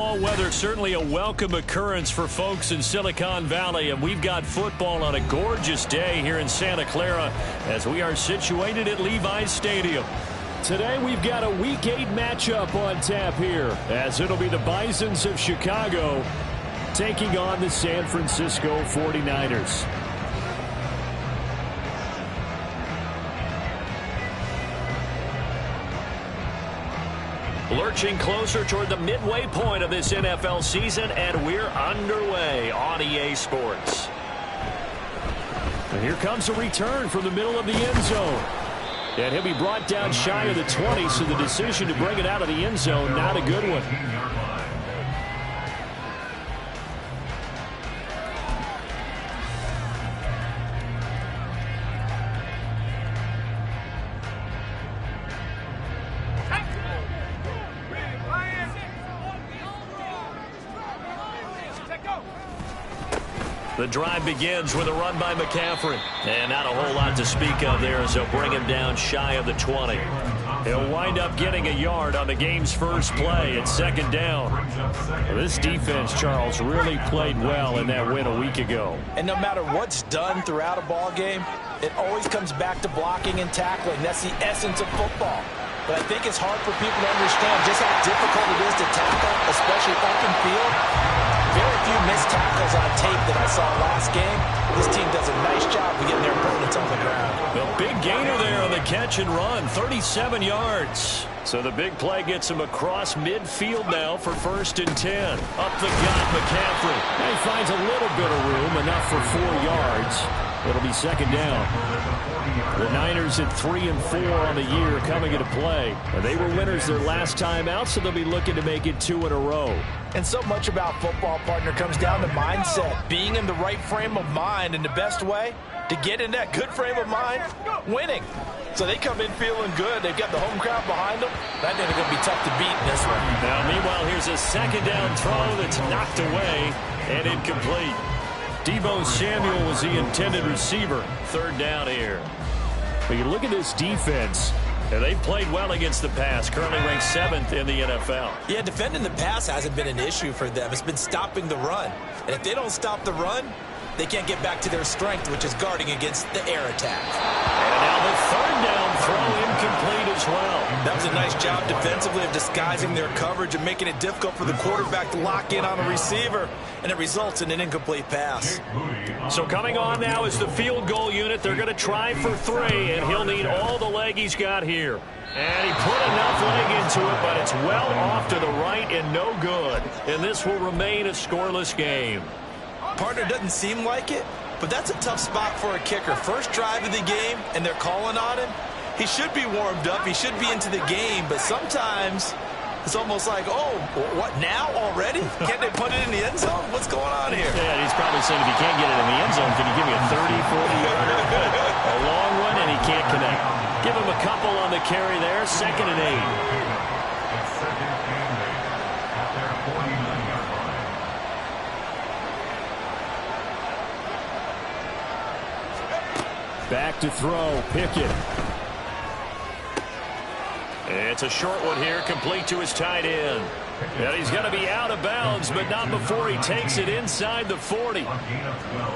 Weather certainly a welcome occurrence for folks in Silicon Valley, and we've got football on a gorgeous day here in Santa Clara as we are situated at Levi's Stadium. Today we've got a Week 8 matchup on tap here, as it'll be the Bisons of Chicago taking on the San Francisco 49ers. Lurching closer toward the midway point of this NFL season, and we're underway on EA Sports. And here comes a return from the middle of the end zone. And he'll be brought down shy of the 20, so the decision to bring it out of the end zone, not a good one. The drive begins with a run by McCaffrey. And not a whole lot to speak of there as they'll bring him down shy of the 20. He'll wind up getting a yard on the game's first play at second down. This defense, Charles, really played well in that win a week ago. And no matter what's done throughout a ball game, it always comes back to blocking and tackling. That's the essence of football. But I think it's hard for people to understand just how difficult it is to tackle, especially open field. Very few missed tackles on tape that I saw last game. This team does a nice job of getting their opponents on the ground. The big gainer there on the catch and run, 37 yards. So the big play gets him across midfield now for 1st and 10. Up the gut, McCaffrey. And he finds a little bit of room, enough for 4 yards. It'll be second down. The Niners at 3 and 4 on the year coming into play. They were winners their last time out, so they'll be looking to make it 2 in a row. And so much about football, partner, comes down to mindset. Being in the right frame of mind, and the best way to get in that good frame of mind, winning. So they come in feeling good. They've got the home crowd behind them. I think they're going to be tough to beat in this one. Now, meanwhile, here's a second down throw that's knocked away and incomplete. Deebo Samuel was the intended receiver. 3rd down here. But you look at this defense, and they've played well against the pass, currently ranked 7th in the NFL. Yeah, defending the pass hasn't been an issue for them. It's been stopping the run. And if they don't stop the run, they can't get back to their strength, which is guarding against the air attack. And now the 3rd down throw incomplete as well. That was a nice job defensively of disguising their coverage and making it difficult for the quarterback to lock in on a receiver, and it results in an incomplete pass. So coming on now is the field goal unit. They're going to try for 3, and he'll need all the leg he's got here. And he put enough leg into it, but it's well off to the right and no good. And this will remain a scoreless game. Partner, doesn't seem like it, but that's a tough spot for a kicker. First drive of the game, and they're calling on him. He should be warmed up. He should be into the game, but sometimes it's almost like, oh, what, now already? Can't they put it in the end zone? What's going on here? Yeah, he's probably saying, if you can't get it in the end zone, can you give me a 30, 40-yarder? A long one, and he can't connect. Give him a couple on the carry there. 2nd and 8. Back to throw, Pickett. It's a short one here, complete to his tight end. And he's going to be out of bounds, but not before he takes it inside the 40.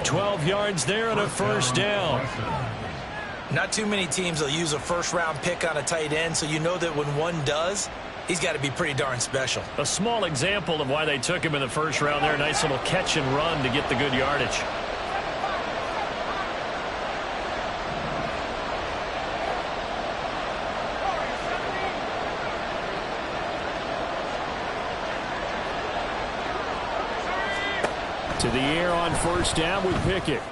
12 yards there and a 1st down. Not too many teams will use a first-round pick on a tight end, so you know that when one does, he's got to be pretty darn special. A small example of why they took him in the 1st round there. Nice little catch and run to get the good yardage. To the air on 1st down with Pickett.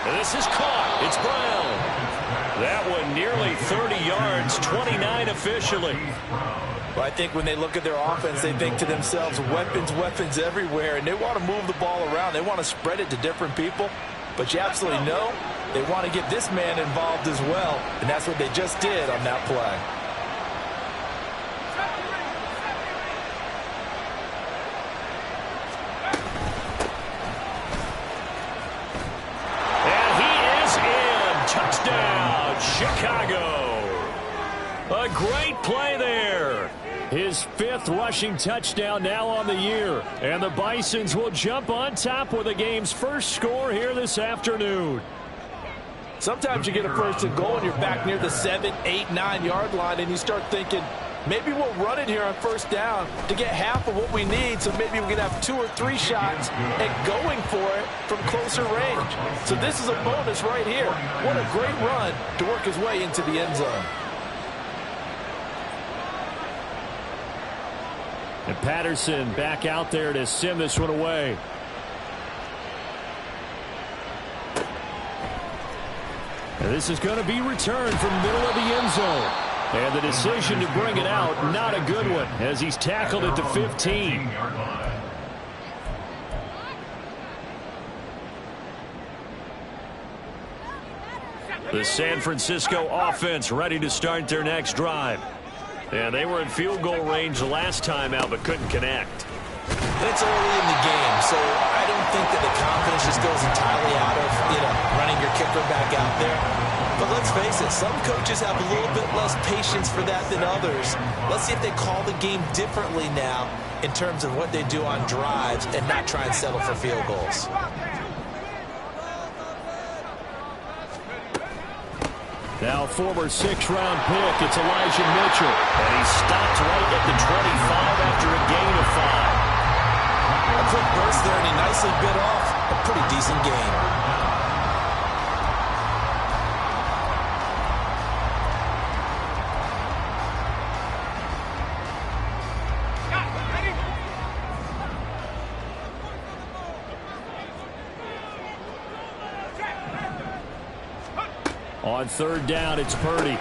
And this is caught. It's Brown. That one nearly 30 yards, 29 officially. Well, I think when they look at their offense, they think to themselves, weapons, weapons everywhere, and they want to move the ball around. They want to spread it to different people. But you absolutely know they want to get this man involved as well, and that's what they just did on that play. Touchdown, Chicago. A great play there. His 5th rushing touchdown now on the year. And the Bisons will jump on top with the game's first score here this afternoon. Sometimes you get a 1st and goal and you're back near the 7, 8, 9-yard line and you start thinking, maybe we'll run it here on 1st down to get half of what we need, so maybe we can have 2 or 3 shots at going for it from closer range. So this is a bonus right here. What a great run to work his way into the end zone. And Patterson back out there to send this one away. And this is going to be returned from middle of the end zone. And the decision to bring it out, not a good one, as he's tackled at the 15. The San Francisco offense ready to start their next drive. And they were in field goal range the last time out, but couldn't connect. It's early in the game, so I don't think that the confidence just goes entirely out of, running your kicker back out there. But let's face it, some coaches have a little bit less patience for that than others. Let's see if they call the game differently now in terms of what they do on drives and not try and settle for field goals. Now former 6th-round pick, it's Elijah Mitchell. And he's stopped right at the 25 after a gain of 5. A quick burst there, and he nicely bit off a pretty decent gain. On 3rd down, it's Purdy.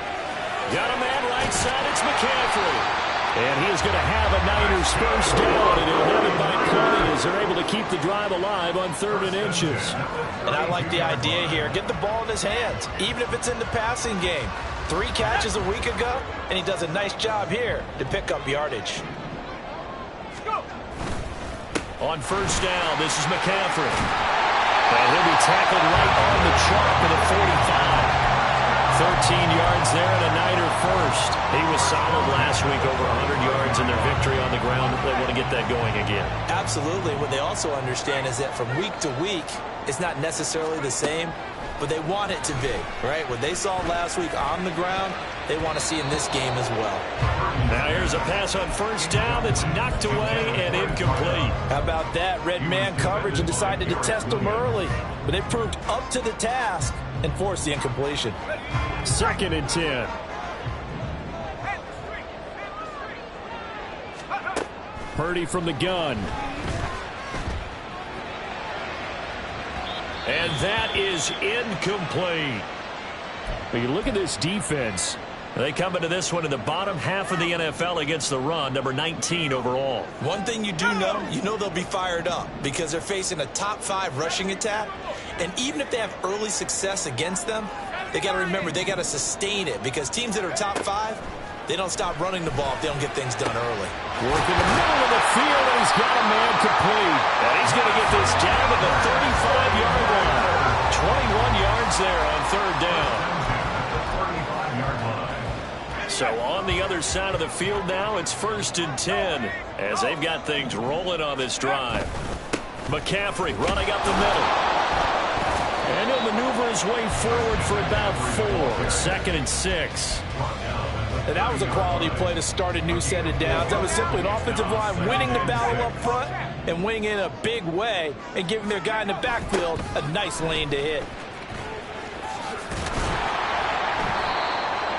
Got a man right side, it's McCaffrey. And he is going to have a Niners 1st down, and he'll have it by plenty as they're able to keep the drive alive on 3rd and inches. And I like the idea here. Get the ball in his hands, even if it's in the passing game. 3 catches a week ago, and he does a nice job here to pick up yardage. On 1st down, this is McCaffrey. And he'll be tackled right on the chalk at the 45. 13 yards there and a Niner 1st. He was solid last week, over 100 yards in their victory on the ground. They want to get that going again. Absolutely. What they also understand is that from week to week, it's not necessarily the same, but they want it to be, right? What they saw last week on the ground, they want to see in this game as well. Now here's a pass on 1st down that's knocked away and incomplete. How about that? Red man coverage and decided to test them early, but they proved up to the task and forced the incompletion. 2nd and 10. Purdy from the gun. And that is incomplete. But you look at this defense. They come into this one in the bottom half of the NFL against the run, number 19 overall. One thing you know they'll be fired up because they're facing a top 5 rushing attack. And even if they have early success against them, they got to remember they got to sustain it because teams that are top 5, they don't stop running the ball if they don't get things done early. Work in the middle of the field, and he's got a man complete. And he's going to get this down to the 35-yard line. 21 yards there on 3rd down. So on the other side of the field now, it's 1st and 10 as they've got things rolling on this drive. McCaffrey running up the middle. And he'll maneuver his way forward for about 4. 2nd and 6. And that was a quality play to start a new set of downs. That was simply an offensive line winning the battle up front and winning in a big way and giving their guy in the backfield a nice lane to hit.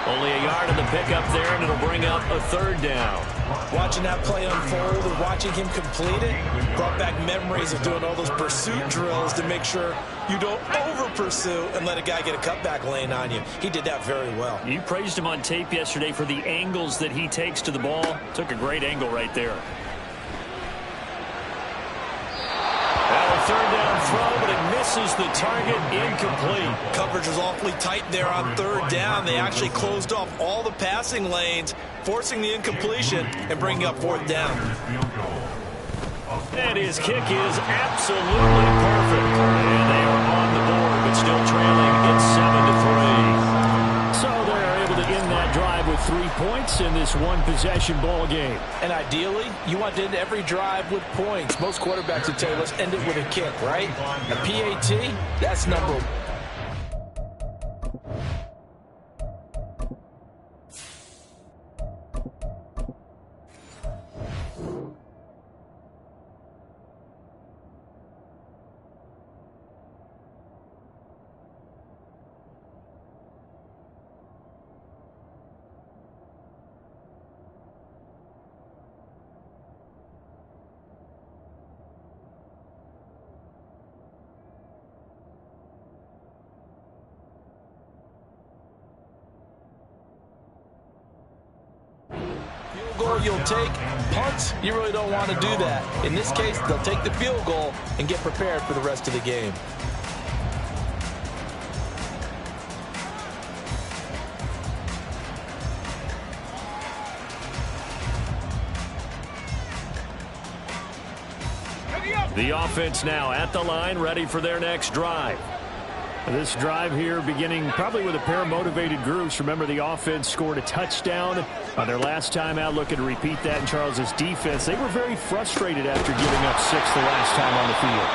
Only a yard in the pickup there, and it'll bring up a 3rd down. Watching that play unfold and watching him complete it brought back memories of doing all those pursuit drills to make sure you don't over-pursue and let a guy get a cutback lane on you. He did that very well. You praised him on tape yesterday for the angles that he takes to the ball. Took a great angle right there. Now a 3rd down throw, but it misses the target, incomplete. Coverage was awfully tight there on 3rd down. They actually closed off all the passing lanes, forcing the incompletion and bringing up 4th down. And his kick is absolutely perfect. And they are on the board, but still trailing. It's 7-3. So they're able to end that drive with 3 points. points in this one-possession ball game. And ideally, you want to end every drive with points. Most quarterbacks would tell you, let's end it with a kick, right? A PAT, that's number one. Goal you'll take. Punts, you really don't want to do that. In this case, they'll take the field goal and get prepared for the rest of the game. The offense now at the line, ready for their next drive. This drive here beginning probably with a pair of motivated groups. Remember, the offense scored a touchdown on their last time out. Looking to repeat that in Charles's defense. They were very frustrated after giving up 6 the last time on the field.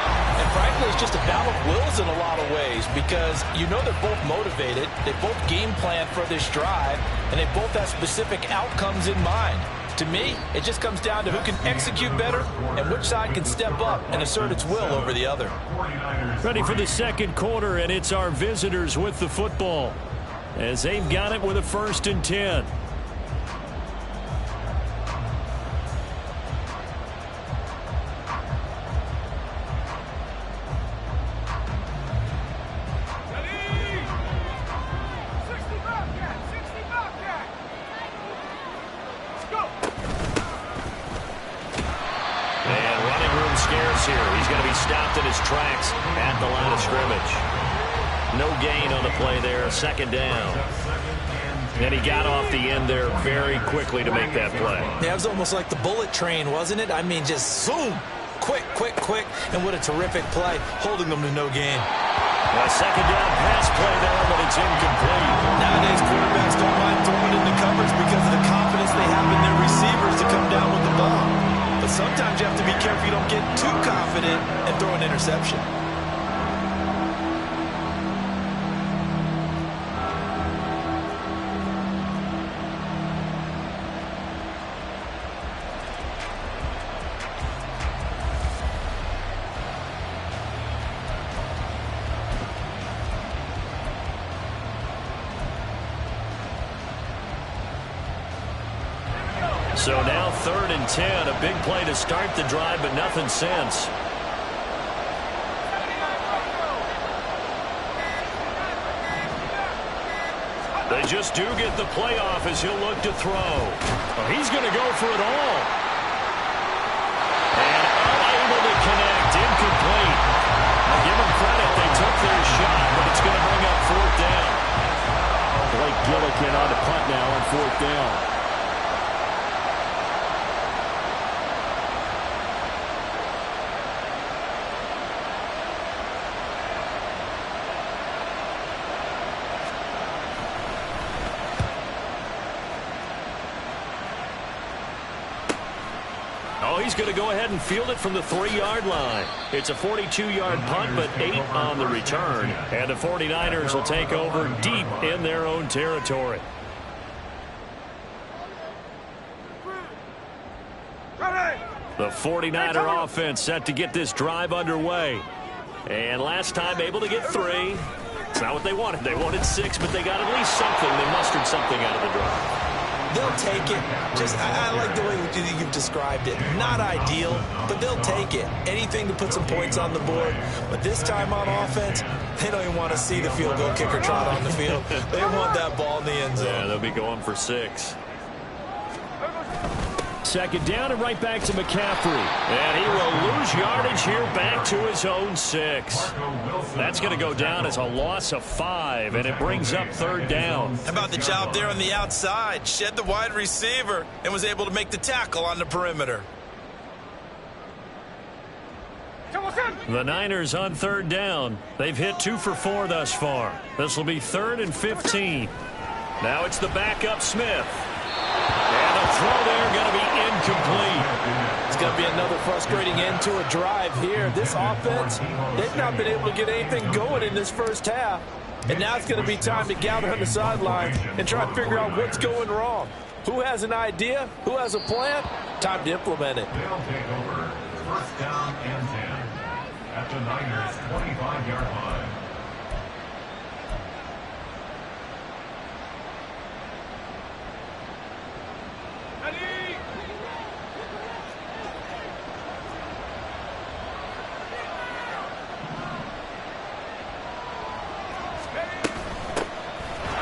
And frankly, it's just a battle of wills in a lot of ways because you know they're both motivated. They both game plan for this drive, and they both have specific outcomes in mind. To me, it just comes down to who can execute better and which side can step up and assert its will over the other. Ready for the second quarter, and it's our visitors with the football as they've got it with a 1st and 10. Here. He's going to be stopped in his tracks at the line of scrimmage. No gain on the play there, 2nd down. And he got off the end there very quickly to make that play. Yeah, it was almost like the bullet train, wasn't it? I mean, just zoom, quick, quick, quick, and what a terrific play, holding them to no gain. A 2nd down pass play there, but it's incomplete. Nowadays, quarterbacks don't mind throwing into coverage because of the confidence they have in their receivers to come down with the ball. But sometimes you have to be careful you don't get too confident and throw an interception. So now 3rd and 10, a big play to start the drive, but nothing since. They just do get the playoff as he'll look to throw. Oh, he's going to go for it all. And unable to connect, incomplete. I'll give them credit, they took their shot, but it's going to bring up 4th down. Blake Gillikin on the punt now on 4th down. He's going to go ahead and field it from the 3-yard line. It's a 42-yard punt, but 8 on the return. And the 49ers will take over deep in their own territory. The 49er offense set to get this drive underway. And last time able to get 3. It's not what they wanted. They wanted 6, but they got at least something. They mustered something out of the drive. They'll take it. Just, I like the way you've described it. Not ideal, but they'll take it. Anything to put some points on the board. But this time on offense, they don't even want to see the field goal kicker trot on the field. They want that ball in the end zone. Yeah, they'll be going for 6. 2nd down and right back to McCaffrey. And he will lose yardage here back to his own 6. That's going to go down as a loss of 5, and it brings up 3rd down. How about the job there on the outside? Shed the wide receiver and was able to make the tackle on the perimeter. The Niners on 3rd down. They've hit 2 for 4 thus far. This will be 3rd and 15. Now it's the backup Smith. throw there going to be incomplete. It's going to be another frustrating end to a drive here. This offense, they've not been able to get anything going in this first half. And now it's going to be time to gather on the sidelines and try to figure out what's going wrong. Who has an idea? Who has a plan? Time to implement it. They'll take over. First down and 10 at the Niners' 25-yard line.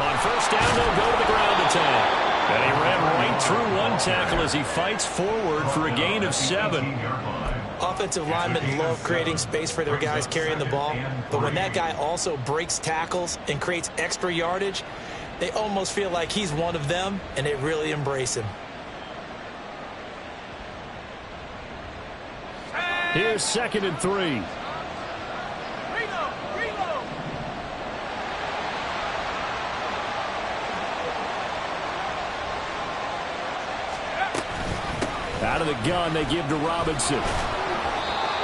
On first down, they'll go to the ground attack. And he ran right through one tackle as he fights forward for a gain of 7. Offensive linemen love creating space for their guys carrying the ball, but when that guy also breaks tackles and creates extra yardage, they almost feel like he's one of them, and they really embrace him. Here's 2nd and 3. Out of the gun, they give to Robinson.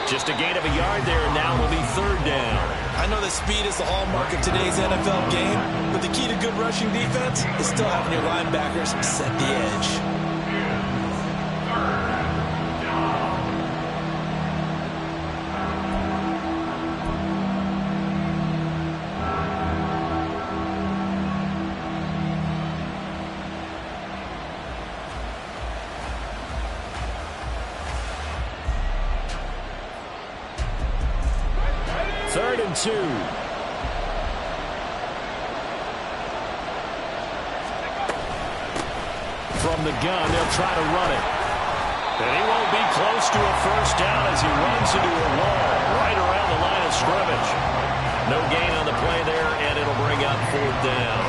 Just a gain of a yard there, and now will be 3rd down. I know that speed is the hallmark of today's NFL game, but the key to good rushing defense is still having your linebackers set the edge. Third and 2. From the gun, they'll try to run it. And he won't be close to a first down as he runs into a wall right around the line of scrimmage. No gain on the play there, and it'll bring up 4th down.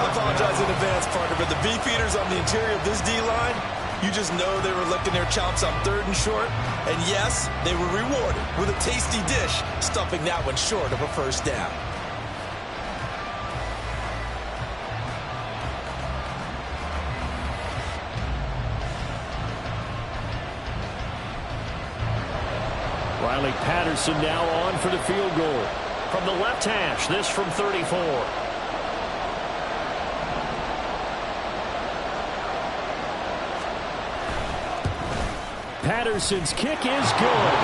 I apologize in advance, partner, but the beefeaters on the interior of this D-line, you just know they were licking their chops on 3rd and short. And yes, they were rewarded with a tasty dish, stuffing that one short of a first down. Riley Patterson now on for the field goal. From the left hash, this from 34. Patterson's kick is good.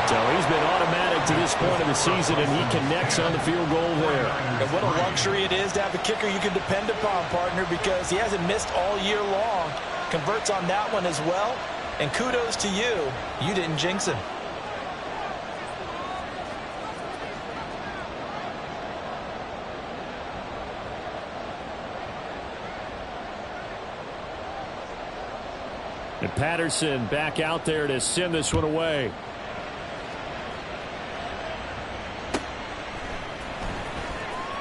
So he's been automatic to this point of the season, and he connects on the field goal there. And what a luxury it is to have a kicker you can depend upon, partner, because he hasn't missed all year long. Converts on that one as well. And kudos to you. You didn't jinx him. And Patterson back out there to send this one away.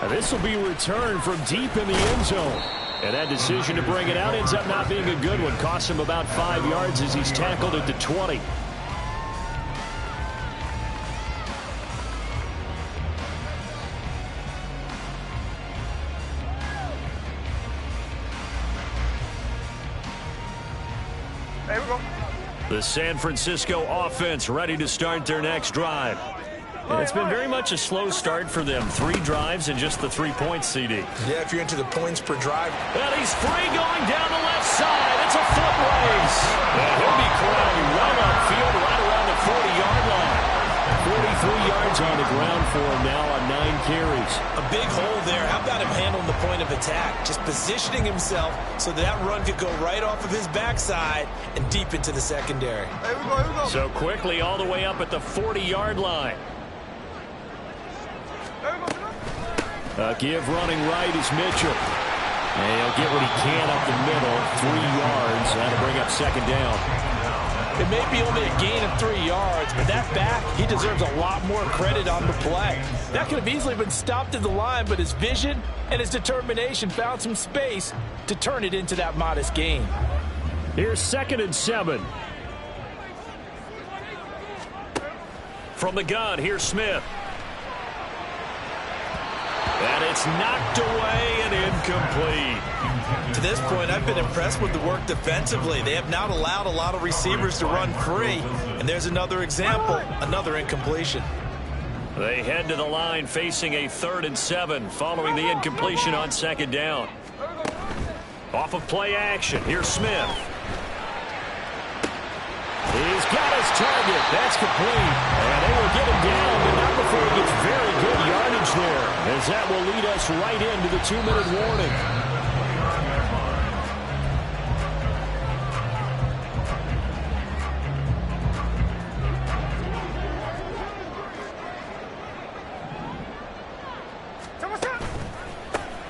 Now this will be returned from deep in the end zone. And that decision to bring it out ends up not being a good one. Costs him about 5 yards as he's tackled at the 20. The San Francisco offense ready to start their next drive. And it's been very much a slow start for them. 3 drives and just the 3 points, CD. Yeah, if you're into the points per drive. And he's free going down the left side. It's a foot race. And he'll be crowding right upfield, right around the 40-yard line. 43 yards on the ground for him now on 9 carries. A big hole there. How about him handling the point of attack? Just positioning himself so that run could go right off of his backside and deep into the secondary. Here we go. So quickly all the way up at the 40-yard line. A give running right is Mitchell. And he'll get what he can up the middle. 3 yards. That'll bring up 2nd down. It may be only a gain of 3 yards, but that back, he deserves a lot more credit on the play. That could have easily been stopped at the line, but his vision and his determination found some space to turn it into that modest gain. Here's 2nd and 7. From the gun, here's Smith. And it's knocked away and incomplete. To this point, I've been impressed with the work defensively. They have not allowed a lot of receivers to run free. And there's another example, another incompletion. They head to the line facing a 3rd and 7 following the incompletion on 2nd down. Off of play action, here's Smith. He's got his target. That's complete. And they will get him down, but not before he gets very good yardage there, as that will lead us right into the 2-minute warning.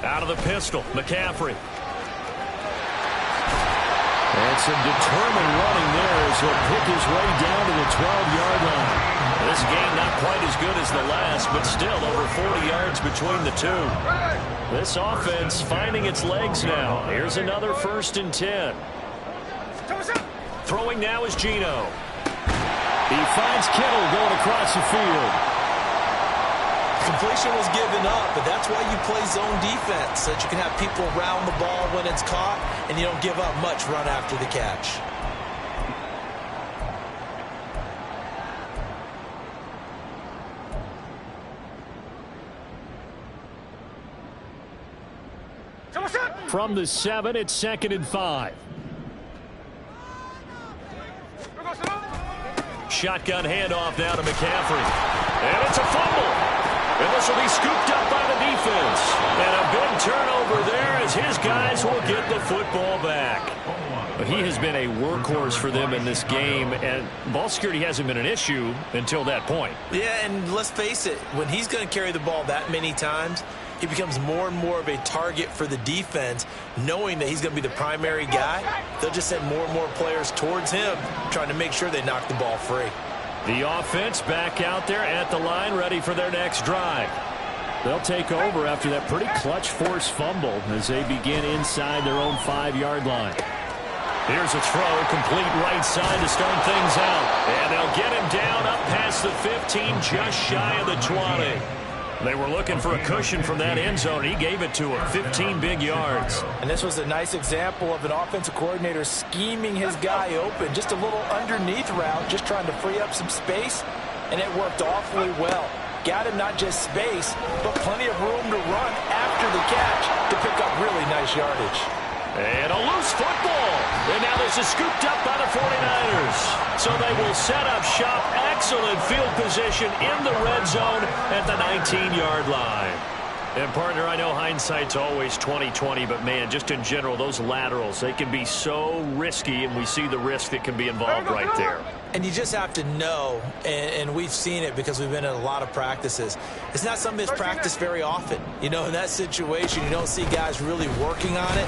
Out of the pistol, McCaffrey. And some determined running there as he'll pick his way down to the 12-yard line. This game not quite as good as the last, but still over 40 yards between the two. This offense finding its legs now. Here's another 1st and 10. Throwing now is Geno. He finds Kittle going across the field. Completion was given up, but that's why you play zone defense, so that you can have people around the ball when it's caught, and you don't give up much run after the catch. From the 7, it's 2nd and 5. Shotgun handoff now to McCaffrey. And it's a fumble. And this will be scooped up by the defense. And a big turnover there as his guys will get the football back. He has been a workhorse for them in this game, and ball security hasn't been an issue until that point. Yeah, and let's face it, when he's going to carry the ball that many times, he becomes more and more of a target for the defense, knowing that he's going to be the primary guy. They'll just send more and more players towards him, trying to make sure they knock the ball free. The offense back out there at the line, ready for their next drive. They'll take over after that pretty clutch forced fumble as they begin inside their own 5-yard line. Here's a throw, complete right side to start things out. And they'll get him down up past the 15, just shy of the 20. They were looking for a cushion from that end zone. He gave it to him, 15 big yards. And this was a nice example of an offensive coordinator scheming his guy open. Just a little underneath route, just trying to free up some space, and it worked awfully well. Got him not just space, but plenty of room to run after the catch to pick up really nice yardage. And a loose football. And now this is scooped up by the 49ers. So they will set up shop. Excellent field position in the red zone at the 19-yard line. And, partner, I know hindsight's always 20/20, but, man, just in general, those laterals, they can be so risky, and we see the risk that can be involved right there. And you just have to know, and we've seen it because we've been in a lot of practices, it's not something that's practiced very often. You know, in that situation, you don't see guys really working on it.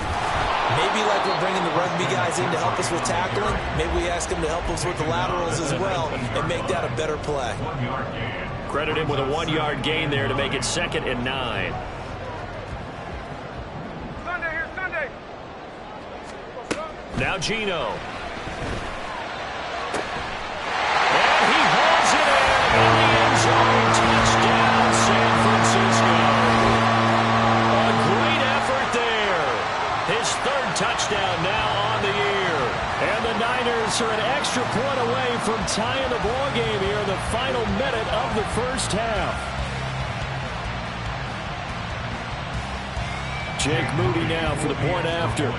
Maybe like we're bringing the rugby guys in to help us with tackling, maybe we ask them to help us with the laterals as well and make that a better play. Credit him with a 1-yard gain there to make it 2nd and 9. Now Geno. And he hauls it in the end zone. Touchdown, San Francisco. A great effort there. His 3rd touchdown now on the year. And the Niners are an extra point away from tying the ball game here in the final minute of the first half. Jake Moody now for the point after.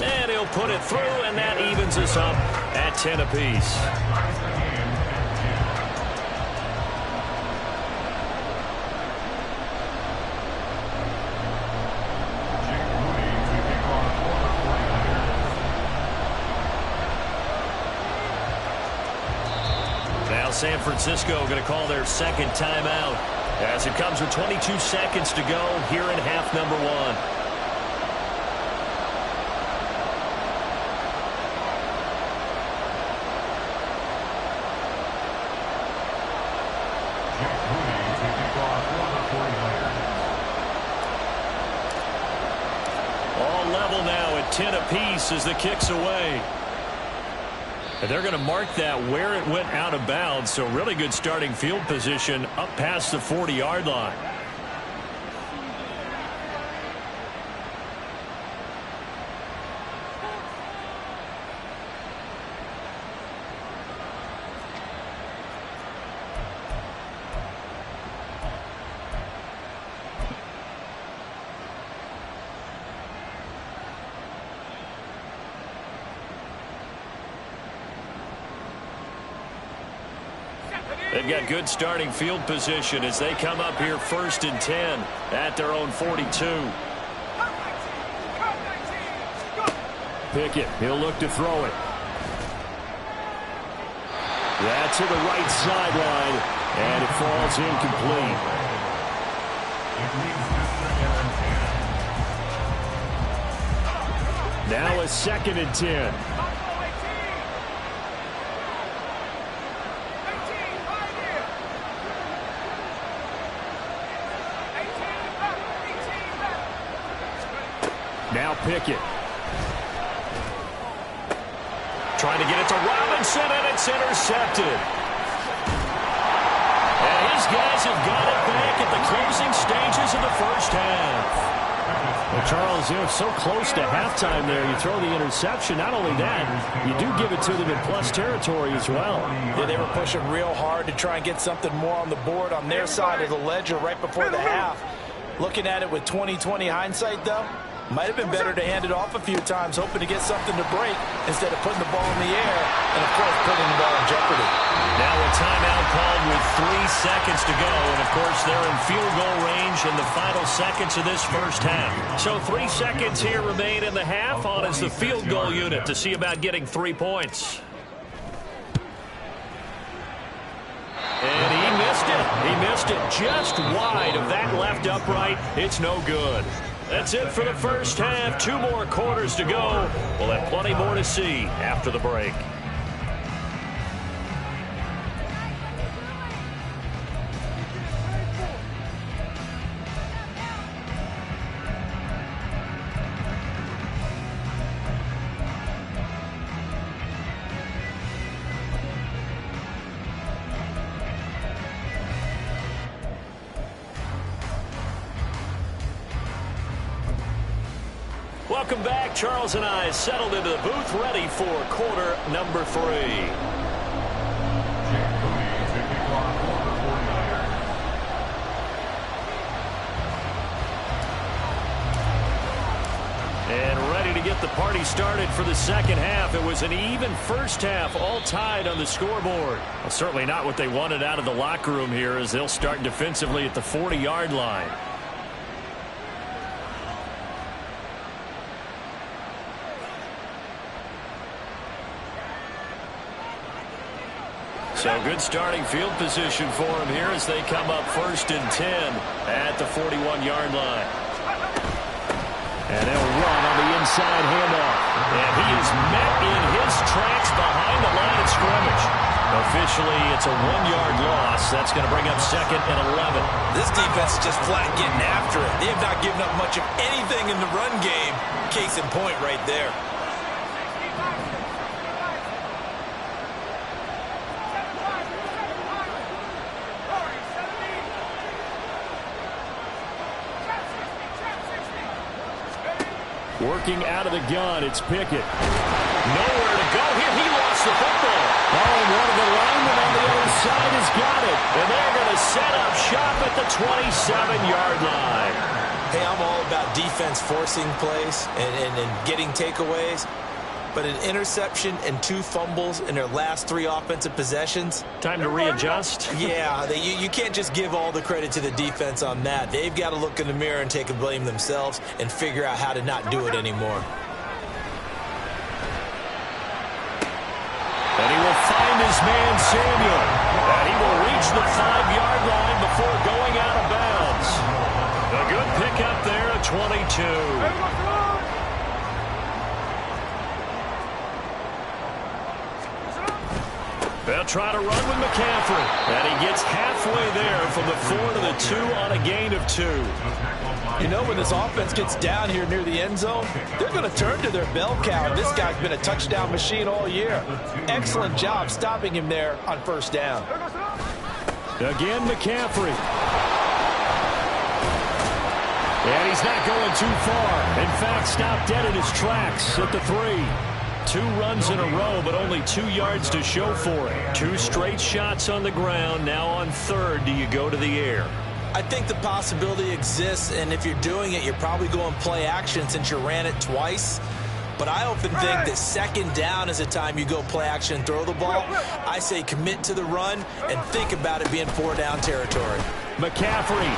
And he'll put it through, and that evens us up at 10 apiece. Now San Francisco going to call their 2nd timeout as it comes with 22 seconds to go here in half number 1. All level now at 10 apiece as the kick's away. And they're going to mark that where it went out of bounds, so really good starting field position up past the 40-yard line. They've got good starting field position as they come up here 1st and 10 at their own 42. Pickett, he'll look to throw it. That's to the right sideline, and it falls incomplete. Now a 2nd and 10. Now Pickett. Trying to get it to Robinson, and it's intercepted. And his guys have got it back at the closing stages of the first half. Well, Charles, you're so close to halftime there. You throw the interception. Not only that, you do give it to them in plus territory as well. Yeah, they were pushing real hard to try and get something more on the board on their side of the ledger right before the half. Looking at it with 20/20 hindsight, though, might have been better to hand it off a few times, hoping to get something to break instead of putting the ball in the air and, of course, putting the ball in jeopardy. Now a timeout called with 3 seconds to go. And, of course, they're in field goal range in the final seconds of this first half. So 3 seconds here remain in the half on as the field goal unit to see about getting 3 points. And he missed it. He missed it just wide of that left upright. It's no good. That's it for the first half. 2 more quarters to go. We'll have plenty more to see after the break. Welcome back. Charles and I settled into the booth, ready for quarter number 3. And ready to get the party started for the second half. It was an even first half, all tied on the scoreboard. Well, certainly not what they wanted out of the locker room here as they'll start defensively at the 40-yard line. So good starting field position for them here as they come up 1st and 10 at the 41-yard line. And they'll run on the inside handoff. And he is met in his tracks behind the line of scrimmage. Officially, it's a 1-yard loss. That's going to bring up 2nd and 11. This defense is just flat getting after it. They have not given up much of anything in the run game. Case in point right there. Working out of the gun, it's Pickett. Nowhere to go here. He lost the football. Oh, and one of the linemen on the other side has got it. And they're going to set up shop at the 27-yard line. Hey, I'm all about defense forcing plays and getting takeaways. But an interception and 2 fumbles in their last 3 offensive possessions. Time to readjust? Yeah, you can't just give all the credit to the defense on that. They've got to look in the mirror and take a blame themselves and figure out how to not do it anymore. And he will find his man, Samuel. And he will reach the 5-yard line before going out of bounds. A good pickup there at 22. They'll try to run with McCaffrey. And he gets halfway there from the 4 to the 2 on a gain of 2. You know, when this offense gets down here near the end zone, they're going to turn to their bell cow. This guy's been a touchdown machine all year. Excellent job stopping him there on first down. Again, McCaffrey. And he's not going too far. In fact, stopped dead in his tracks at the 3. 2 runs in a row, but only 2 yards to show for it. 2 straight shots on the ground. Now on third, do you go to the air? I think the possibility exists, and if you're doing it, you're probably going play action since you ran it twice. But I often think that second down is a time you go play action and throw the ball. I say commit to the run and think about it being 4-down territory. McCaffrey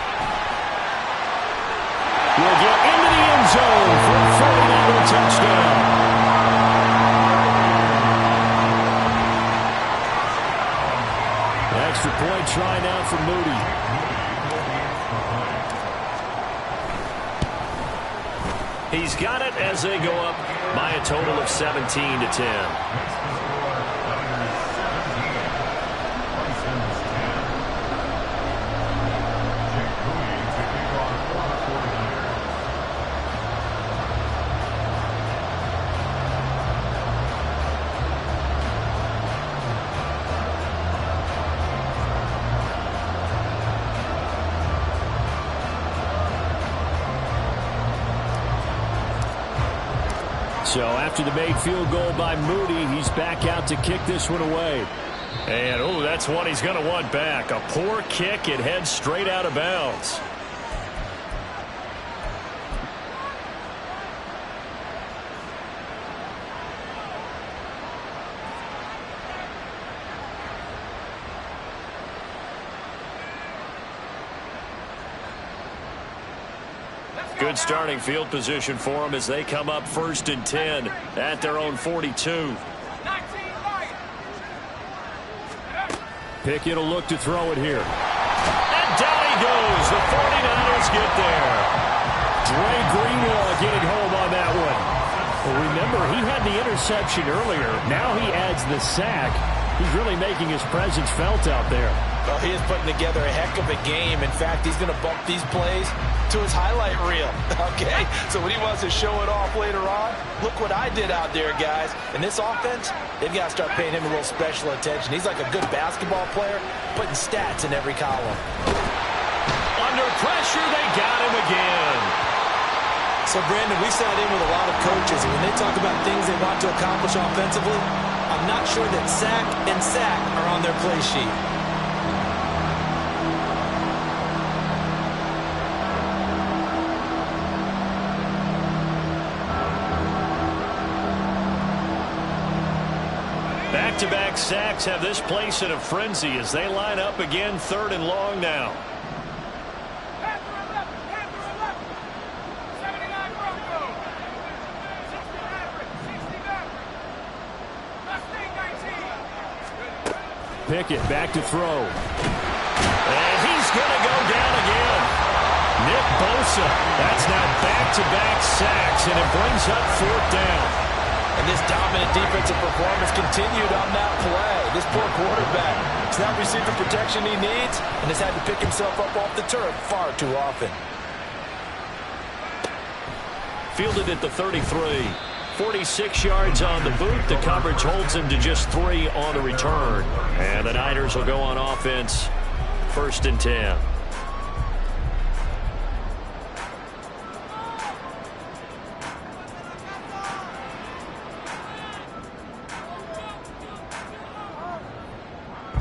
will get into the end zone for a 49er touchdown. Extra point try now for Moody. He's got it as they go up by a total of 17-10. So after the made field goal by Moody, he's back out to kick this one away. And, oh, that's one he's going to want back. A poor kick. It heads straight out of bounds. Good starting field position for them as they come up 1st and 10 at their own 42. Pickett will look to throw it here. And down he goes. The 49ers get there. Dre Greenlaw getting home on that one. Well, remember, he had the interception earlier. Now he adds the sack. He's really making his presence felt out there. Well, he is putting together a heck of a game. In fact, he's going to bump these plays to his highlight reel. Okay, so when he wants to show it off later on, look what I did out there, guys. In this offense, they've got to start paying him a little special attention. He's like a good basketball player, putting stats in every column. Under pressure, they got him again. So, Brandon, we sat in with a lot of coaches, and when they talk about things they want to accomplish offensively, I'm not sure that sack and sack are on their play sheet. Back-to-back sacks have this place in a frenzy as they line up again 3rd and long now. Pickett back to throw. And he's going to go down again. Nick Bosa. That's now back-to-back sacks, and it brings up 4th down. And this dominant defensive performance continued on that play. This poor quarterback has not received the protection he needs and has had to pick himself up off the turf far too often. Fielded at the 33. 46 yards on the boot. The coverage holds him to just 3 on the return. And the Niners will go on offense 1st and 10.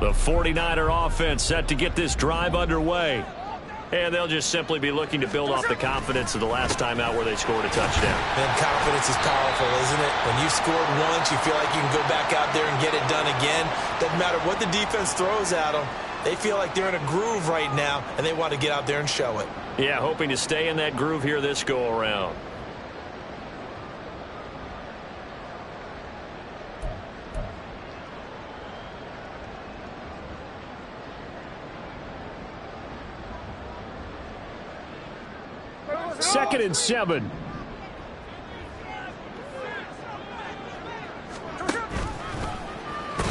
The 49er offense set to get this drive underway. And they'll just simply be looking to build off the confidence of the last time out where they scored a touchdown. And confidence is powerful, isn't it? When you scored once, you feel like you can go back out there and get it done again. Doesn't matter what the defense throws at them. They feel like they're in a groove right now, and they want to get out there and show it. Yeah, hoping to stay in that groove here this go-around. Second and 7.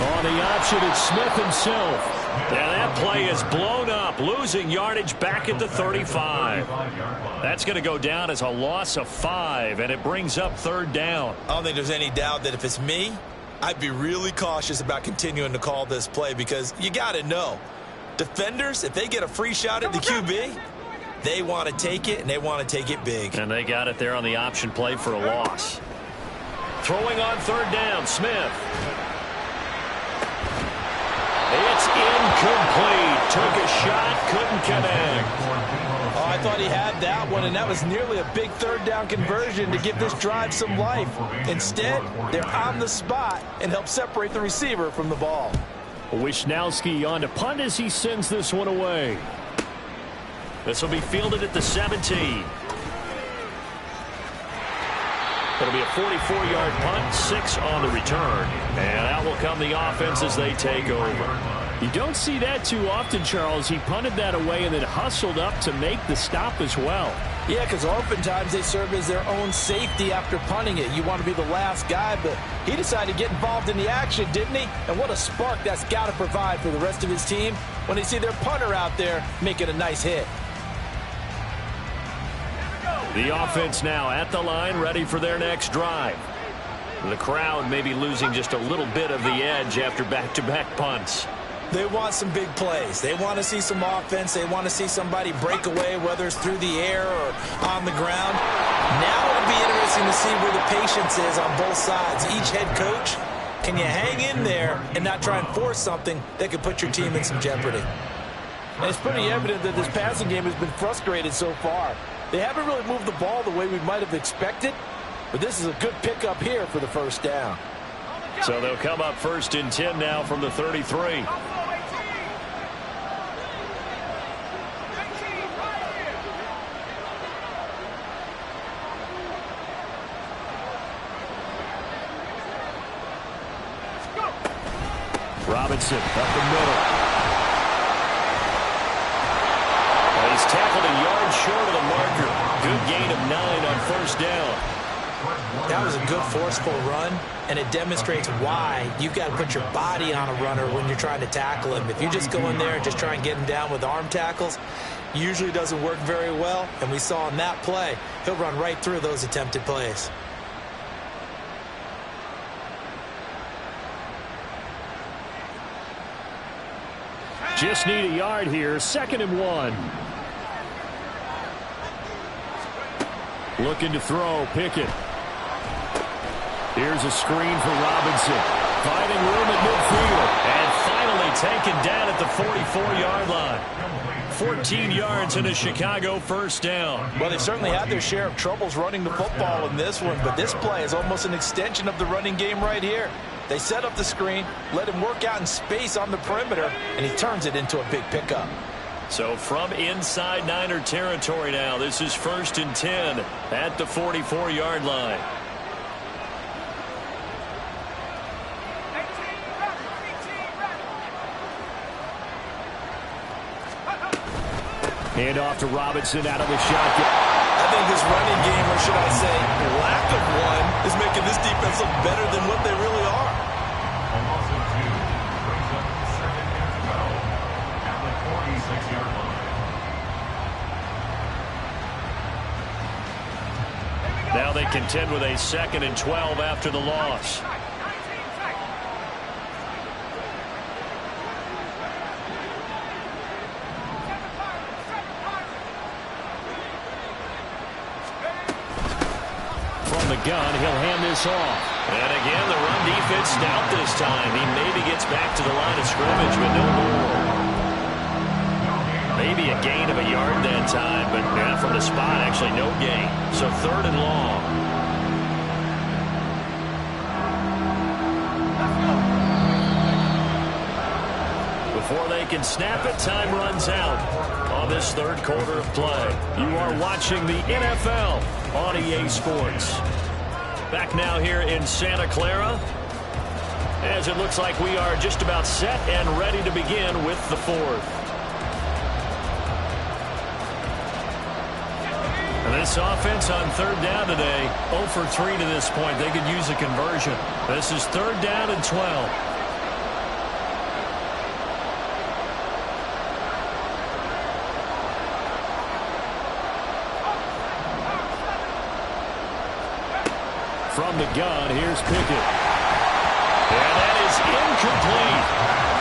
On the option, it's Smith himself. Yeah, that play is blown up, losing yardage back at the 35. That's going to go down as a loss of 5, and it brings up third down. I don't think there's any doubt that if it's me, I'd be really cautious about continuing to call this play because you got to know, defenders, if they get a free shot at the QB, they want to take it, and they want to take it big. And they got it there on the option play for a loss. Throwing on third down, Smith. It's incomplete. Took a shot, couldn't connect. Oh, I thought he had that one, and that was nearly a big third down conversion to give this drive some life. Instead, they're on the spot and help separate the receiver from the ball. Wisnowski on to punt as he sends this one away. This will be fielded at the 17. It'll be a 44-yard punt, 6 on the return. And out will come the offense as they take over. You don't see that too often, Charles. He punted that away and then hustled up to make the stop as well. Yeah, because oftentimes they serve as their own safety after punting it. You want to be the last guy, but he decided to get involved in the action, didn't he? And what a spark that's got to provide for the rest of his team when they see their punter out there making a nice hit. The offense now at the line, ready for their next drive. The crowd may be losing just a little bit of the edge after back-to-back punts. They want some big plays. They want to see some offense. They want to see somebody break away, whether it's through the air or on the ground. Now it'll be interesting to see where the patience is on both sides. Each head coach, can you hang in there and not try and force something that could put your team in some jeopardy? And it's pretty evident that this passing game has been frustrated so far. They haven't really moved the ball the way we might have expected, but this is a good pickup here for the first down. So they'll come up first and 10 now from the 33. Robinson up the middle. Well, he's tackled a yard short of the marker. Good gain of 9 on first down. That was a good forceful run, and it demonstrates why you've got to put your body on a runner when you're trying to tackle him. If you just go in there and just try and get him down with arm tackles, usually doesn't work very well, and we saw in that play, he'll run right through those attempted plays. Just need a yard here, 2nd and 1. Looking to throw, Pickett. Here's a screen for Robinson. Finding room at midfield. And finally taken down at the 44-yard line. 14 yards and a Chicago first down. Well, they certainly had their share of troubles running the football in this one, but this play is almost an extension of the running game right here. They set up the screen, let him work out in space on the perimeter, and he turns it into a big pickup. So from inside Niner territory now, this is 1st and 10 at the 44-yard line. Hand off to Robinson out of the shotgun. I think this running game, or should I say lack of one, is making this defense look better than what they really are. A loss of 2 brings up 2nd and to go at the 46-yard line. Now they contend with a 2nd and 12 after the loss. The gun, he'll hand this off. And again, the run defense stout this time. He maybe gets back to the line of scrimmage, but no more. Maybe a gain of a yard that time, but from the spot, actually no gain. So 3rd and long. Before they can snap it, time runs out on this 3rd quarter of play. You are watching the NFL on EA Sports. Back now here in Santa Clara, as it looks like we are just about set and ready to begin with the 4th. And this offense on 3rd down today, 0 for 3 to this point. They could use a conversion. This is 3rd down and 12. From the gun, here's Pickett. And that is incomplete.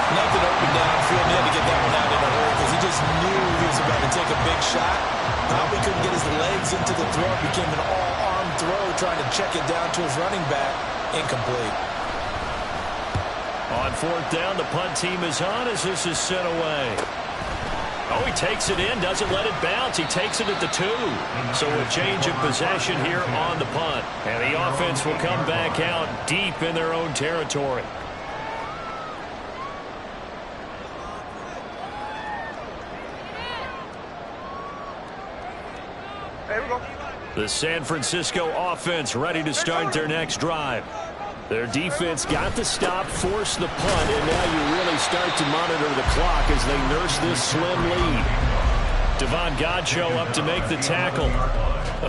Nothing open downfield. He had to get that one out in a hurry because he just knew he was about to take a big shot. Probably couldn't get his legs into the throw. It became an all-arm throw trying to check it down to his running back. Incomplete. On fourth down, the punt team is on as this is sent away. Oh, he takes it in, doesn't let it bounce. He takes it at the 2. So a change of possession here on the punt. And the offense will come back out deep in their own territory. There we go. The San Francisco offense ready to start their next drive. Their defense got the stop, forced the punt, and now you really start to monitor the clock as they nurse this slim lead. Devon Godchaux up to make the tackle.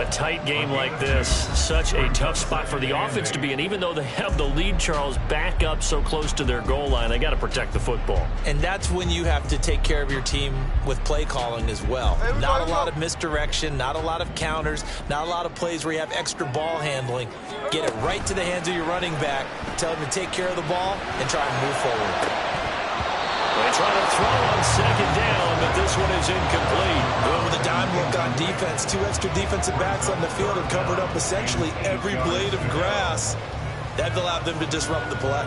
A tight game like this, such a tough spot for the offense to be in. Even though they have the lead, Charles, back up so close to their goal line, they got to protect the football. And that's when you have to take care of your team with play calling as well. Not a lot of misdirection, not a lot of counters, not a lot of plays where you have extra ball handling. Get it right to the hands of your running back, tell him to take care of the ball, and try and move forward. They try to throw on second down, but this one is incomplete. Well, with a dime look on defense, 2 extra defensive backs on the field have covered up essentially every blade of grass. That allowed them to disrupt the play.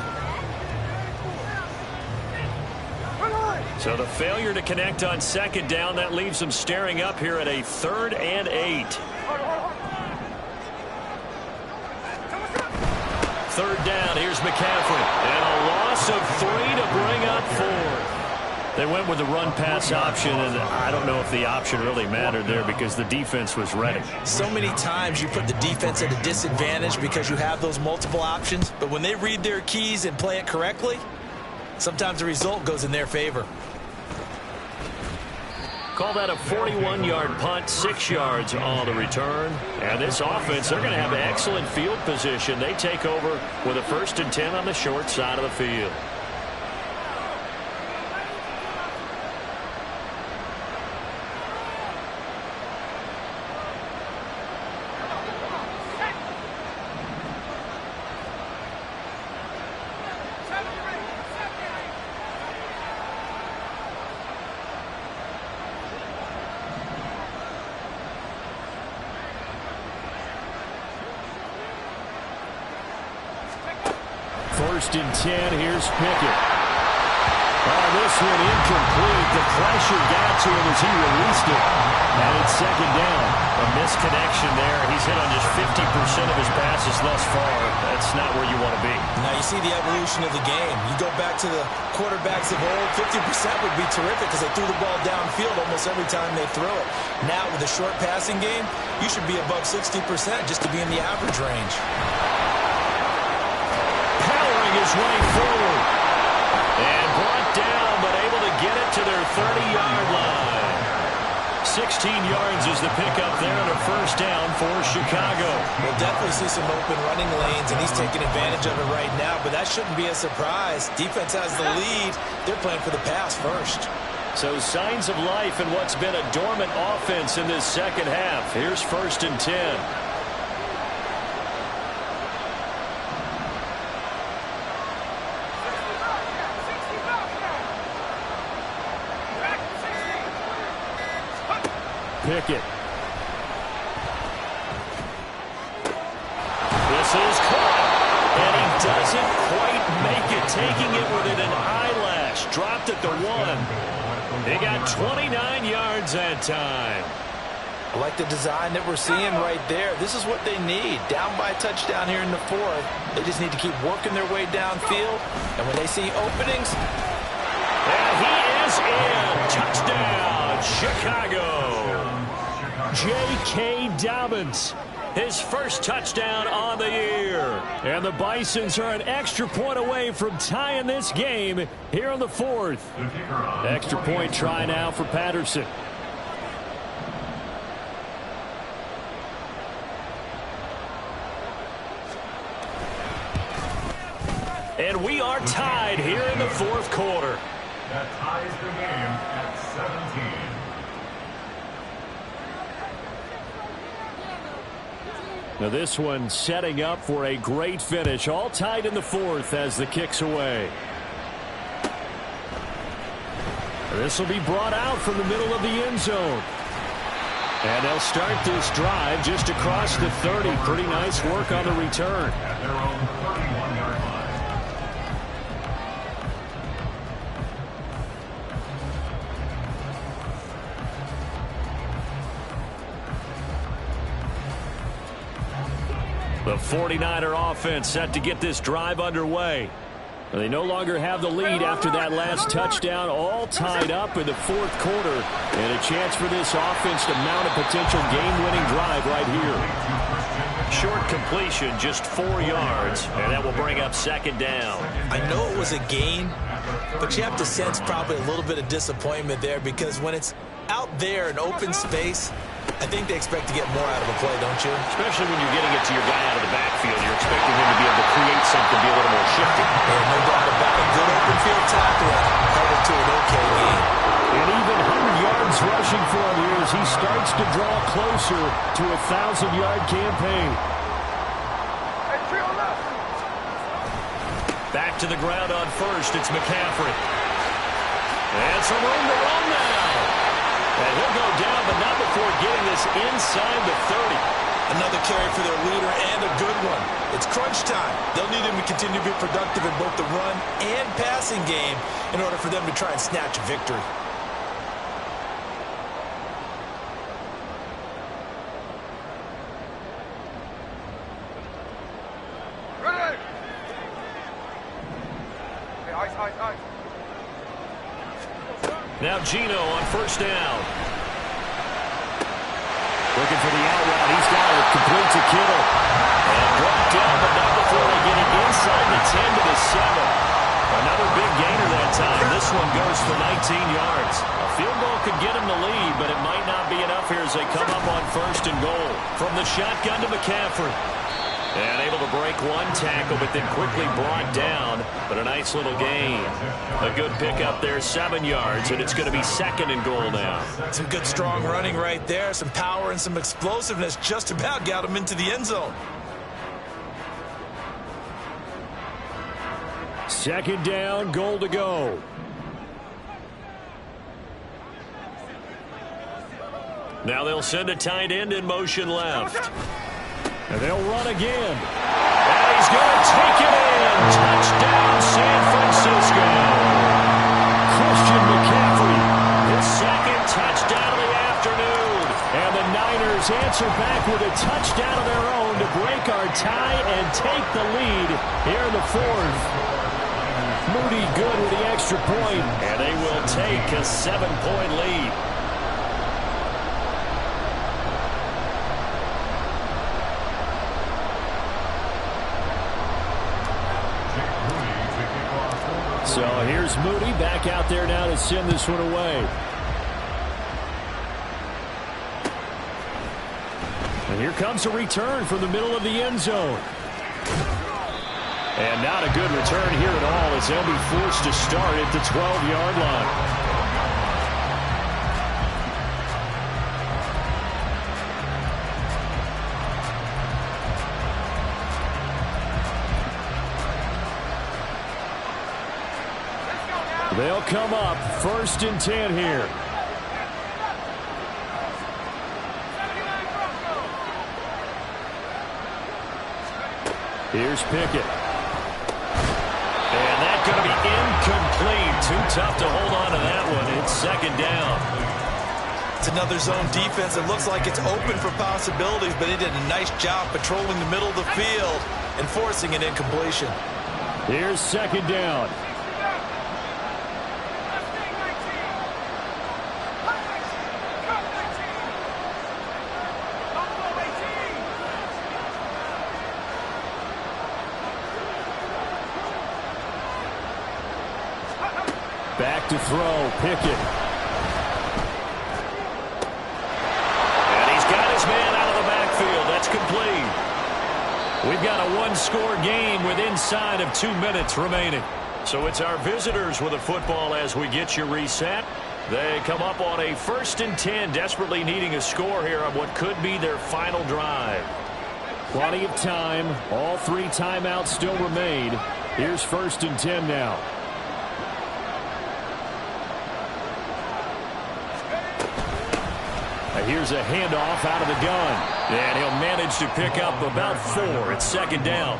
So the failure to connect on second down, that leaves them staring up here at a 3rd and 8. Third down, here's McCaffrey. And a loss of 3 to bring up 4. They went with the run-pass option, and I don't know if the option really mattered there because the defense was ready. So many times you put the defense at a disadvantage because you have those multiple options, but when they read their keys and play it correctly, sometimes the result goes in their favor. Call that a 41-yard punt, 6 yards on the return. And this offense, they're going to have excellent field position. They take over with a 1st and 10 on the short side of the field. First and 10, here's Pickett. This one incomplete. The pressure got to him as he released it. And it's second down. A misconnection there. He's hit on just 50% of his passes thus far. That's not where you want to be. Now you see the evolution of the game. You go back to the quarterbacks of old, 50% would be terrific because they threw the ball downfield almost every time they threw it. Now with a short passing game, you should be above 60% just to be in the average range. His way forward and brought down, but able to get it to their 30-yard line. 16 yards is the pickup there and a first down for Chicago. We'll definitely see some open running lanes, and he's taking advantage of it right now, but that shouldn't be a surprise. Defense has the lead. They're playing for the pass first. So signs of life in what's been a dormant offense in this second half. Here's 1st and 10. Pickett. This is caught, and he doesn't quite make it, taking it within an eyelash. Dropped at the 1. They got 29 yards that time. I like the design that we're seeing right there. This is what they need. Down by a touchdown here in the 4th. They just need to keep working their way downfield, and when they see openings. And he is in. Touchdown, Chicago. J.K. Dobbins, his first touchdown on the year. And the Bisons are an extra point away from tying this game here in the 4th. Extra point try now for Patterson. And we are tied here in the 4th quarter. That ties the game at 17. Now this one setting up for a great finish. All tied in the fourth as the kick's away. This will be brought out from the middle of the end zone. And they'll start this drive just across the 30. Pretty nice work on the return. At their own 31-yard line. The 49er offense set to get this drive underway. They no longer have the lead after that last touchdown, all tied up in the fourth quarter. And a chance for this offense to mount a potential game-winning drive right here. Short completion, just 4 yards, and that will bring up second down. I know it was a gain, but you have to sense probably a little bit of disappointment there because when it's out there in open space, I think they expect to get more out of a play, don't you? Especially when you're getting it to your guy out of the backfield. You're expecting him to be able to create something, be a little more shifty. Yeah, no doubt about it. Good open field tackling. Cover to an okay gain. And even 100 yards rushing for him here as he starts to draw closer to a 1,000-yard campaign. Back to the ground on first. It's McCaffrey. And some room to run now. And he'll go down, but not before getting this inside the 30. Another carry for their leader and a good one. It's crunch time. They'll need him to continue to be productive in both the run and passing game in order for them to try and snatch a victory. Now Gino on first down. Looking for the out route. He's got it. Complete to Kittle. And brought down, but not before they get it inside the 10 to the 7. Another big gainer that time. This one goes for 19 yards. A field goal could get him the lead, but it might not be enough here as they come up on first and goal. From the shotgun to McCaffrey. And able to break one tackle, but then quickly brought down. But a nice little gain. A good pickup there, 7 yards, and it's going to be second and goal now. Some good, strong running right there. Some power and some explosiveness just about got him into the end zone. Second down, goal to go. Now they'll send a tight end in motion left. And they'll run again. And he's going to take it in. Touchdown, San Francisco. Christian McCaffrey, his second touchdown of the afternoon. And the Niners answer back with a touchdown of their own to break our tie and take the lead here in the fourth. Moody good with the extra point. And they will take a 7-point lead. So here's Moody back out there now to send this one away. And here comes a return from the middle of the end zone. And not a good return here at all as they'll be forced to start at the 12-yard line. They'll come up first and 10 here. Here's Pickett. And that's going to be incomplete. Too tough to hold on to that one. It's second down. It's another zone defense. It looks like it's open for possibilities, but they did a nice job patrolling the middle of the field and forcing an incompletion. Here's second down. Back to throw, Pickett. And he's got his man out of the backfield. That's complete. We've got a one-score game with inside of 2 minutes remaining. So it's our visitors with a football as we get you reset. They come up on a 1st and 10, desperately needing a score here on what could be their final drive. Plenty of time. All 3 timeouts still remain. Here's 1st and 10 now. Here's a handoff out of the gun. And he'll manage to pick up about 4. It's 2nd down.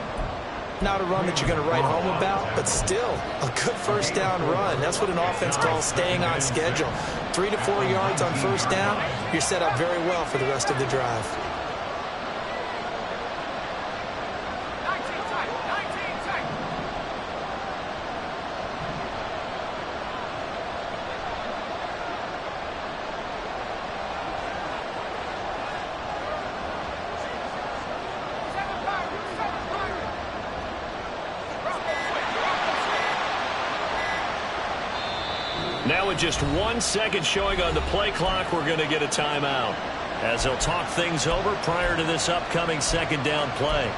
Not a run that you're going to write home about, but still a good 1st down run. That's what an offense calls staying on schedule. 3 to 4 yards on 1st down, you're set up very well for the rest of the drive. Now with just 1 second showing on the play clock, we're going to get a timeout as they'll talk things over prior to this upcoming 2nd down play.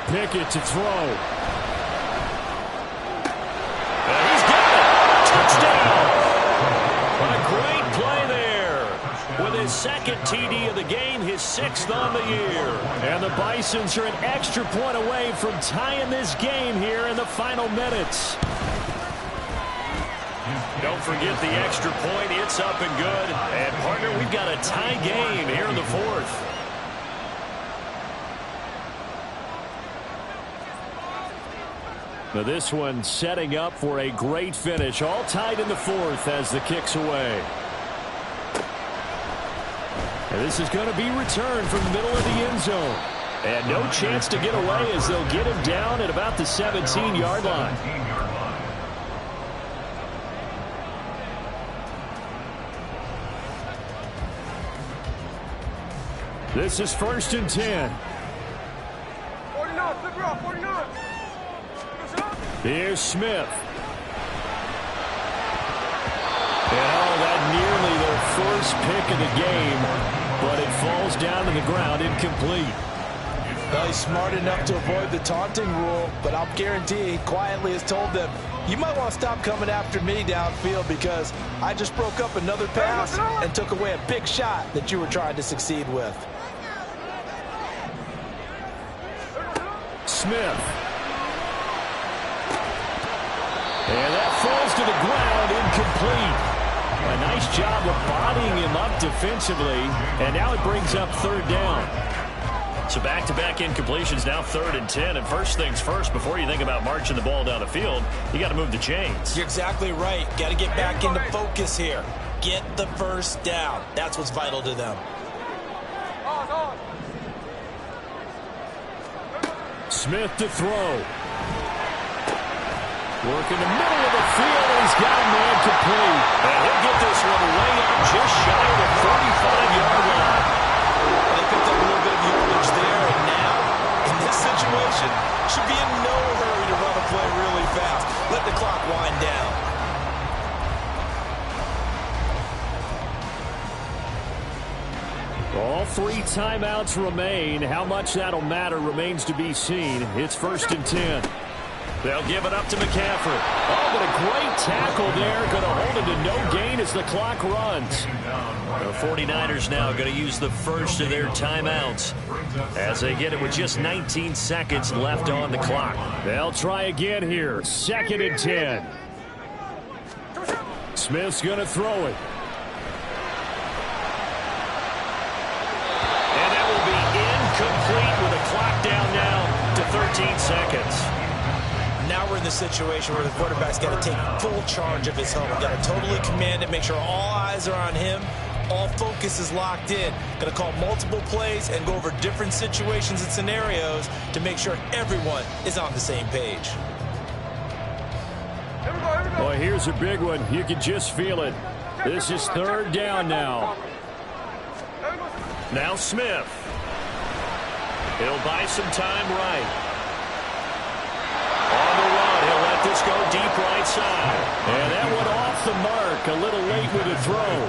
Pickett to throw. His 2nd TD of the game, his 6th on the year. And the Bisons are an extra point away from tying this game here in the final minutes. Don't forget the extra point. It's up and good. And, partner, we've got a tie game here in the 4th. Now this one setting up for a great finish. All tied in the 4th as the kick's away. And this is going to be returned from the middle of the end zone. And no chance to get away as they'll get him down at about the 17-yard line. This is 1st and 10. Here's Smith. And that nearly their first pick of the game, but it falls down to the ground incomplete. Well, he's smart enough to avoid the taunting rule, but I'll guarantee he quietly has told them, you might want to stop coming after me downfield because I just broke up another pass and took away a big shot that you were trying to succeed with. Smith. And that falls to the ground incomplete. A nice job of bodying him up defensively, and now it brings up 3rd down. So back-to-back incompletions, now 3rd and 10. And first things first, before you think about marching the ball down the field, you got to move the chains. You're exactly right. Got to get back into focus here. Get the 1st down. That's what's vital to them. Smith to throw. Working the middle of the field, and he's got a man complete. And he'll get this one way up just shy of the 45-yard line. They picked up a little bit of yardage there, and now, in this situation, should be in no hurry to run a play really fast. Let the clock wind down. All 3 timeouts remain. How much that'll matter remains to be seen. It's 1st and 10. They'll give it up to McCaffrey. Oh, but a great tackle there. Going to hold it to no gain as the clock runs. The 49ers now going to use the first of their timeouts as they get it with just 19 seconds left on the clock. They'll try again here. 2nd and 10. Smith's going to throw it. And that will be incomplete with a clock down now to 13 seconds. Now we're in the situation where the quarterback's got to take full charge of his helmet. Got to totally command it, make sure all eyes are on him. All focus is locked in. Going to call multiple plays and go over different situations and scenarios to make sure everyone is on the same page. Well, here's a big one. You can just feel it. This is 3rd down now. Now Smith. He'll buy some time right. On the run, he'll let this go deep right side. And that one off the mark. A little late with the throw.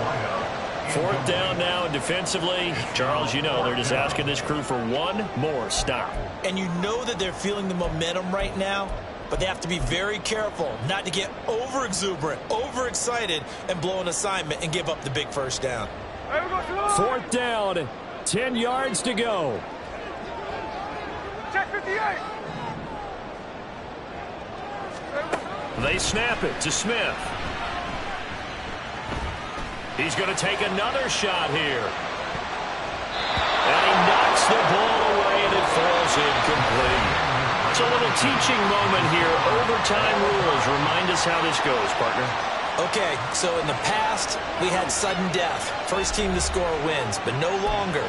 Fourth down now, and defensively, Charles, you know, they're just asking this crew for one more stop. And you know that they're feeling the momentum right now, but they have to be very careful not to get over-exuberant, over-excited, and blow an assignment and give up the big first down. Fourth down, 10 yards to go. Check 58. They snap it to Smith. He's going to take another shot here. And he knocks the ball away, and it falls incomplete. It's a little teaching moment here. Overtime rules. Remind us how this goes, partner. Okay, so in the past, we had sudden death. First team to score wins, but no longer.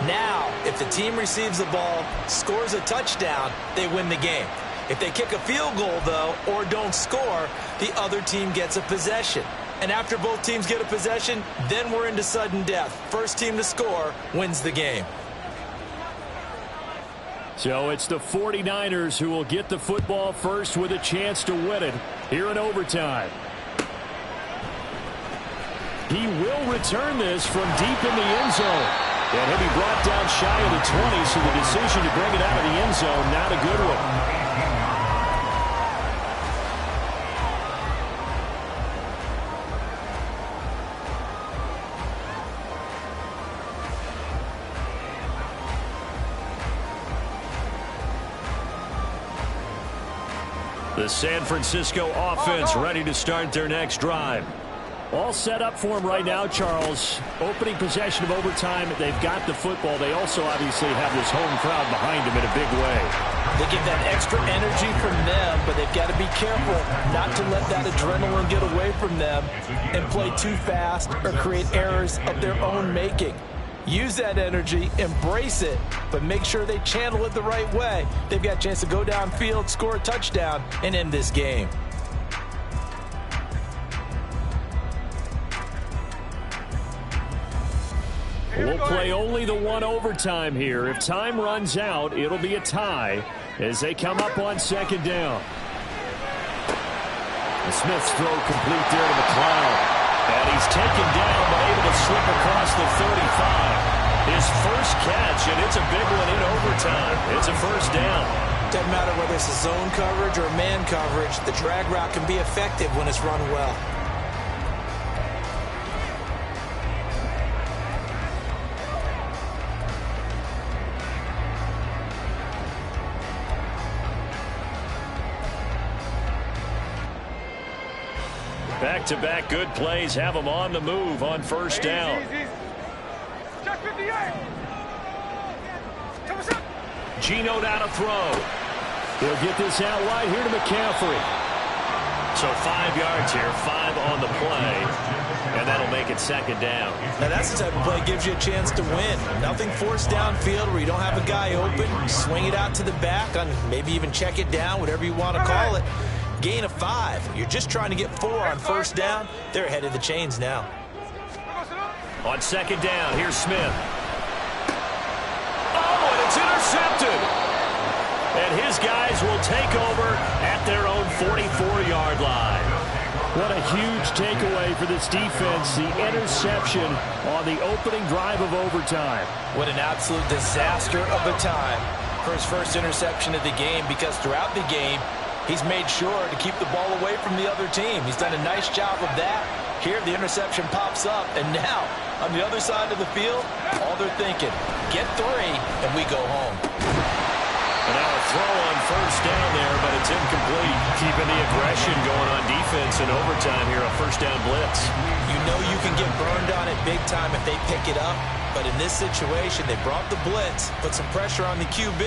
Now, if the team receives the ball, scores a touchdown, they win the game. If they kick a field goal, though, or don't score, the other team gets a possession. And after both teams get a possession, then we're into sudden death. First team to score wins the game. So it's the 49ers who will get the football first with a chance to win it here in overtime. He will return this from deep in the end zone. And he'll be brought down shy of the 20, so the decision to bring it out of the end zone, not a good one. The San Francisco offense ready to start their next drive. All set up for them right now, Charles. Opening possession of overtime. They've got the football. They also obviously have this home crowd behind them in a big way. They get that extra energy from them, but they've got to be careful not to let that adrenaline get away from them and play too fast or create errors of their own making. Use that energy, embrace it, but make sure they channel it the right way. They've got a chance to go downfield, score a touchdown, and end this game. We'll play only the one overtime here. If time runs out, it'll be a tie as they come up on second down. The Smith's throw complete there to McLeod. And he's taken down, but able to slip across the 35. His first catch, and it's a big one in overtime. It's a first down. Doesn't matter whether it's a zone coverage or man coverage, the drag route can be effective when it's run well. Back-to-back good plays have them on the move on first down. Check 58. Geno now to throw. He'll get this out wide here to McCaffrey. So 5 yards here, 5 on the play, and that'll make it second down. Now that's the type of play that gives you a chance to win. Nothing forced downfield where you don't have a guy open. Swing it out to the back, on maybe even check it down, whatever you want to call it. Gain of 5. You're just trying to get 4 on first down. They're ahead of the chains now. On second down, here's Smith. Oh, and it's intercepted. And his guys will take over at their own 44-yard line. What a huge takeaway for this defense. The interception on the opening drive of overtime. What an absolute disaster of a time for his first interception of the game, because throughout the game, he's made sure to keep the ball away from the other team. He's done a nice job of that. Here, the interception pops up, and now, on the other side of the field, all they're thinking, get 3, and we go home. And now a throw on first down there, but it's incomplete. Keeping the aggression going on defense in overtime here, a first down blitz. You know you can get burned on it big time if they pick it up, but in this situation, they brought the blitz, put some pressure on the QB,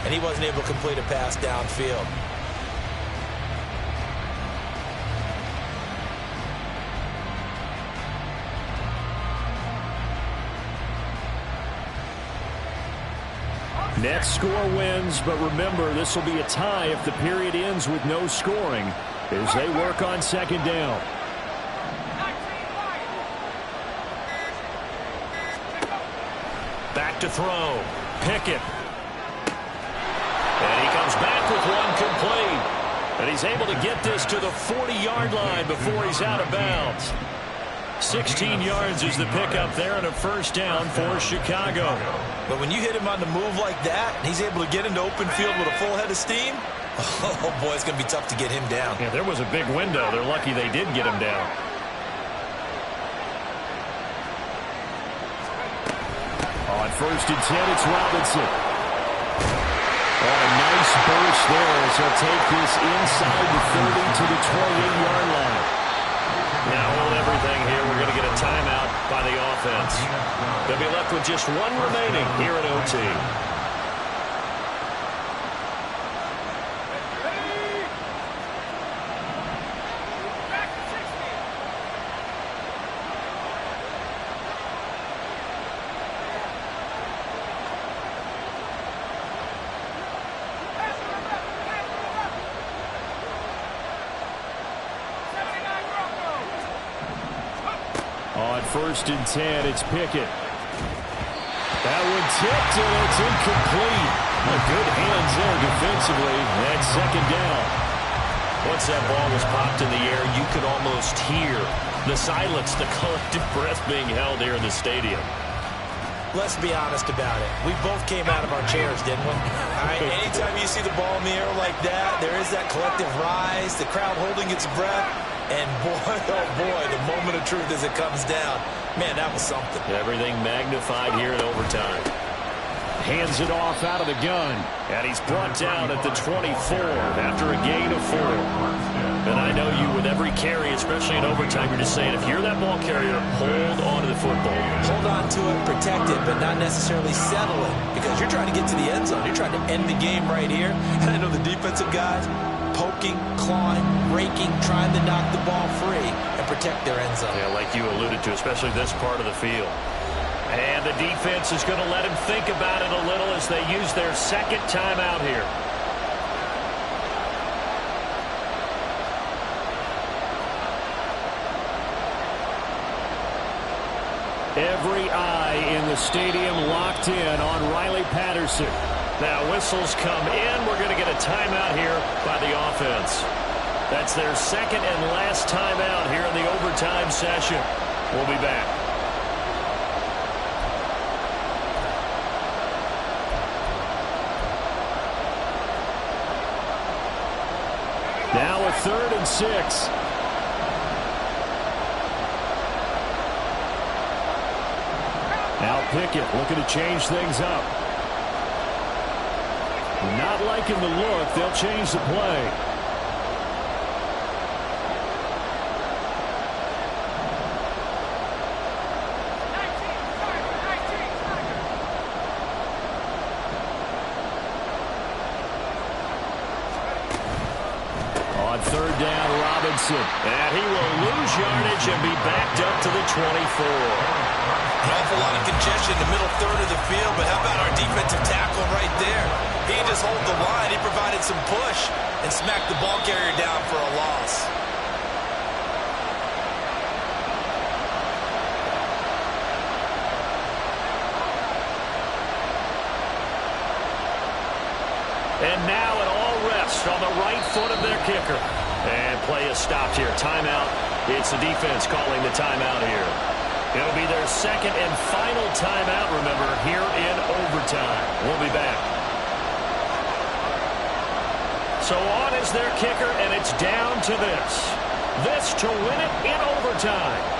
and he wasn't able to complete a pass downfield. Net score wins, but remember, this will be a tie if the period ends with no scoring as they work on second down. Back to throw. Pickett. And he comes back with one complete. And he's able to get this to the 40-yard line before he's out of bounds. 16 yards is the pickup there and a first down for Chicago. But when you hit him on the move like that, and he's able to get into open field with a full head of steam, oh boy, it's going to be tough to get him down. Yeah, there was a big window. They're lucky they did get him down. On first and 10, it's Robinson. Oh, a nice burst there as he'll take this inside the 30 to the 28-yard line. Now hold everything here. We're going to get a timeout by the offense. They'll be left with just one remaining here at OT. On first and 10, it's Pickett. That one tipped, and it's incomplete. Good hands there defensively. And second down. Once that ball was popped in the air, you could almost hear the silence, the collective breath being held here in the stadium. Let's be honest about it. We both came out of our chairs, didn't we? All right, anytime you see the ball in the air like that, there is that collective rise, the crowd holding its breath. And boy, oh boy, the moment of truth as it comes down. Man, that was something. Everything magnified here in overtime. Hands it off out of the gun. And he's brought down at the 24 after a gain of 4. And I know you with every carry, especially in overtime, you're just saying, if you're that ball carrier, hold on to the football. Hold on to it, protect it, but not necessarily settle it. Because you're trying to get to the end zone. You're trying to end the game right here. And I know the defensive guys poking, clawing, raking, trying to knock the ball free and protect their end zone. Yeah, like you alluded to, especially this part of the field. And the defense is going to let him think about it a little as they use their second timeout here. Every eye in the stadium locked in on Riley Patterson. Now whistles come in. We're going to get a timeout here by the offense. That's their second and last timeout here in the overtime session. We'll be back. Now a 3rd and 6. Now Pickett looking to change things up. Not liking the look. They'll change the play. On 3rd down, Robinson. And he will lose yardage and be backed up to the 24. An awful lot of congestion in the middle third of the field, but how about our defensive tackle right there? He didn't just hold the line, he provided some push and smacked the ball carrier down for a loss. And now it all rests on the right foot of their kicker. And play is stopped here. Timeout. It's the defense calling the timeout here. It'll be their second and final timeout, remember, here in overtime. We'll be back. So on is their kicker, and it's down to this. This to win it in overtime.